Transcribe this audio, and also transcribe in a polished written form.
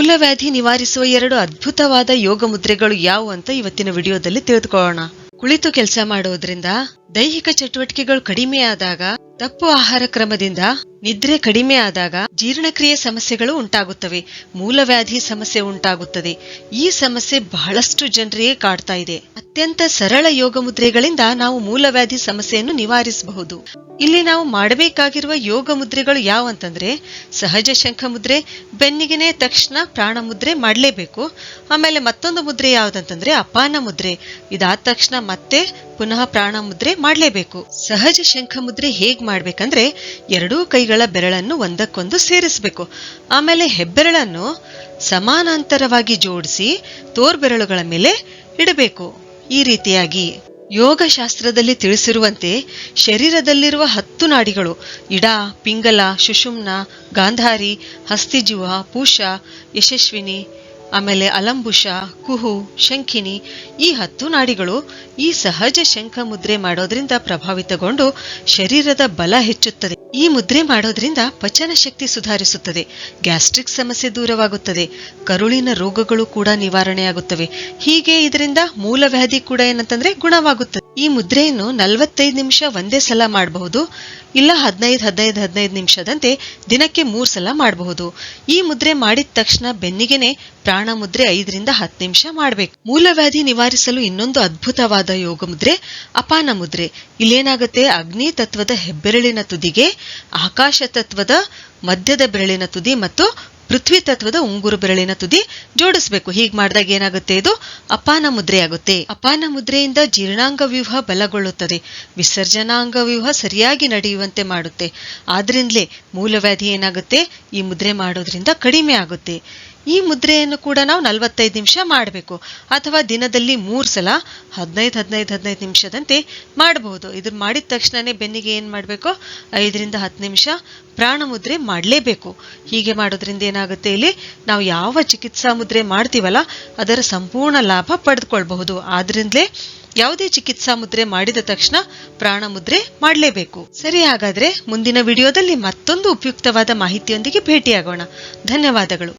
ಮೂಲವ್ಯಾಧಿ ನಿವಾರಿಸುವ 2 ಅದ್ಭುತವಾದ ಯೋಗ ಮುದ್ರೆಗಳು ಯಾವುವು ಅಂತ ಇವತ್ತಿನ ವಿಡಿಯೋದಲ್ಲಿ ತಿಳಿದುಕೊಳ್ಳೋಣ. ಕುಳಿತು ಕೆಲಸ ಮಾಡೋದ್ರಿಂದ ದೈಹಿಕ ಚಟುವಟಿಕೆಗಳು ಕಡಿಮೆ ಆದಾಗ, ತಪ್ಪು ಆಹಾರ ಕ್ರಮದಿಂದ ನಿದ್ರೆ ಕಡಿಮೆ ಆದಾಗ ಜೀರ್ಣಕ್ರಿಯೆ ಸಮಸ್ಯೆಗಳು ಉಂಟಾಗುತ್ತವೆ, ಮೂಲವ್ಯಾಧಿ ಸಮಸ್ಯೆ ಉಂಟಾಗುತ್ತದೆ. ಈ ಸಮಸ್ಯೆ ಬಹಳಷ್ಟು ಜನರಿಗೆ ಕಾಡ್ತಾ ಇದೆ. ಅತ್ಯಂತ ಸರಳ ಯೋಗ ಮುದ್ರೆಗಳಿಂದ ನಾವು ಮೂಲವ್ಯಾಧಿ ಸಮಸ್ಯೆಯನ್ನು ನಿವಾರಿಸಬಹುದು. ಇಲ್ಲಿ ನಾವು ಮಾಡಬೇಕಾಗಿರುವ ಯೋಗ ಮುದ್ರೆಗಳು ಯಾವಂತಂದ್ರೆ, ಸಹಜ ಶಂಖ ಮುದ್ರೆ, ಬೆನ್ನಿಗೆನೆ ತಕ್ಷಣ ಪ್ರಾಣ ಮುದ್ರೆ ಮಾಡಲೇಬೇಕು. ಆಮೇಲೆ ಮತ್ತೊಂದು ಮುದ್ರೆ ಯಾವ್ದಂತಂದ್ರೆ ಅಪಾನ ಮುದ್ರೆ. ಇದಾದ ತಕ್ಷಣ ಮತ್ತೆ ಪುನಃ ಪ್ರಾಣ ಮುದ್ರೆ ಮಾಡಲೇಬೇಕು. ಸಹಜ ಶಂಖ ಮುದ್ರೆ ಹೇಗ್ ಮಾಡ್ಬೇಕಂದ್ರೆ, 2 ಕೈಗಳ ಬೆರಳನ್ನು ಒಂದಕ್ಕೊಂದು ಸೇರಿಸಬೇಕು. ಆಮೇಲೆ ಹೆಬ್ಬೆರಳನ್ನು ಸಮಾನಾಂತರವಾಗಿ ಜೋಡಿಸಿ ತೋರ್ಬೆರಳುಗಳ ಮೇಲೆ ಇಡಬೇಕು. ಈ ರೀತಿಯಾಗಿ ಯೋಗ ಶಾಸ್ತ್ರದಲ್ಲಿ ತಿಳಿಸಿರುವಂತೆ ಶರೀರದಲ್ಲಿರುವ 10 ನಾಡಿಗಳು ಇಡ, ಪಿಂಗಲ, ಸುಷುಮ್ನ, ಗಾಂಧಾರಿ, ಹಸ್ತಿಜುವ, ಪೂಷ, ಯಶಸ್ವಿನಿ, ಆಮೇಲೆ ಅಲಂಬುಷ, ಕುಹು, ಶಂಖಿನಿ, ಈ 10 ನಾಡಿಗಳು ಈ ಸಹಜ ಶಂಖ ಮುದ್ರೆ ಮಾಡೋದ್ರಿಂದ ಪ್ರಭಾವಿತಗೊಂಡು ಶರೀರದ ಬಲ ಹೆಚ್ಚುತ್ತದೆ. ಈ ಮುದ್ರೆ ಮಾಡೋದ್ರಿಂದ ಪಚನ ಶಕ್ತಿ ಸುಧಾರಿಸುತ್ತದೆ, ಗ್ಯಾಸ್ಟ್ರಿಕ್ ಸಮಸ್ಯೆ ದೂರವಾಗುತ್ತದೆ, ಕರುಳಿನ ರೋಗಗಳು ಕೂಡ ನಿವಾರಣೆಯಾಗುತ್ತವೆ. ಹೀಗೆ ಇದರಿಂದ ಮೂಲವ್ಯಾಧಿ ಕೂಡ ಏನಂತಂದ್ರೆ ಗುಣವಾಗುತ್ತದೆ. ಈ ಮುದ್ರೆಯನ್ನು 45 ನಿಮಿಷ ಒಂದೇ ಸಲ ಮಾಡಬಹುದು, ಇಲ್ಲ 15 ನಿಮಿಷದಂತೆ ದಿನಕ್ಕೆ 3 ಸಲ ಮಾಡಬಹುದು. ಈ ಮುದ್ರೆ ಮಾಡಿದ ತಕ್ಷಣ ಬೆನ್ನಿಗೆನೆ ಪ್ರಾಣ ಮುದ್ರೆ 5 ರಿಂದ 10 ನಿಮಿಷ ಮಾಡಬೇಕು. ಮೂಲವ್ಯಾಧಿ ನಿವಾರಿಸಲು ಇನ್ನೊಂದು ಅದ್ಭುತವಾದ ಯೋಗ ಮುದ್ರೆ ಅಪಾನ ಮುದ್ರೆ. ಇಲ್ಲೇನಾಗುತ್ತೆ, ಅಗ್ನಿ ತತ್ವದ ಹೆಬ್ಬೆರಳಿನ ತುದಿಗೆ ಆಕಾಶ ತತ್ವದ ಮಧ್ಯದ ಬೆರಳಿನ ತುದಿ ಮತ್ತು ಪೃಥ್ವಿ ತತ್ವದ ಉಂಗುರು ಬೆರಳಿನ ತುದಿ ಜೋಡಿಸಬೇಕು. ಹೀಗ್ ಮಾಡಿದಾಗ ಏನಾಗುತ್ತೆ, ಇದು ಅಪಾನ ಮುದ್ರೆ ಆಗುತ್ತೆ. ಅಪಾನ ಮುದ್ರೆಯಿಂದ ಜೀರ್ಣಾಂಗ ವ್ಯೂಹ ಬಲಗೊಳ್ಳುತ್ತದೆ, ವಿಸರ್ಜನಾಂಗ ವ್ಯೂಹ ಸರಿಯಾಗಿ ನಡೆಯುವಂತೆ ಮಾಡುತ್ತೆ. ಆದ್ರಿಂದಲೇ ಮೂಲವ್ಯಾಧಿ ಏನಾಗುತ್ತೆ, ಈ ಮುದ್ರೆ ಮಾಡೋದ್ರಿಂದ ಕಡಿಮೆ ಆಗುತ್ತೆ. ಈ ಮುದ್ರೆಯನ್ನು ಕೂಡ ನಾವು 45 ನಿಮಿಷ ಮಾಡಬೇಕು, ಅಥವಾ ದಿನದಲ್ಲಿ 3 ಸಲ 15 ನಿಮಿಷದಂತೆ ಮಾಡಬಹುದು. ಇದ್ರ ಮಾಡಿದ ತಕ್ಷಣನೇ ಬೆನ್ನಿಗೆ ಏನ್ ಮಾಡಬೇಕು, 5 ರಿಂದ 10 ನಿಮಿಷ ಪ್ರಾಣ ಮುದ್ರೆ ಮಾಡಲೇಬೇಕು. ಹೀಗೆ ಮಾಡೋದ್ರಿಂದ ಏನಾಗುತ್ತೆ, ಇಲ್ಲಿ ನಾವು ಯಾವ ಚಿಕಿತ್ಸಾ ಮುದ್ರೆ ಮಾಡ್ತೀವಲ್ಲ ಅದರ ಸಂಪೂರ್ಣ ಲಾಭ ಪಡೆದುಕೊಳ್ಬಹುದು. ಆದ್ರಿಂದಲೇ ಯಾವುದೇ ಚಿಕಿತ್ಸಾ ಮುದ್ರೆ ಮಾಡಿದ ತಕ್ಷಣ ಪ್ರಾಣ ಮುದ್ರೆ ಮಾಡಲೇಬೇಕು. ಸರಿ, ಹಾಗಾದ್ರೆ ಮುಂದಿನ ವಿಡಿಯೋದಲ್ಲಿ ಮತ್ತೊಂದು ಉಪಯುಕ್ತವಾದ ಮಾಹಿತಿಯೊಂದಿಗೆ ಭೇಟಿಯಾಗೋಣ. ಧನ್ಯವಾದಗಳು.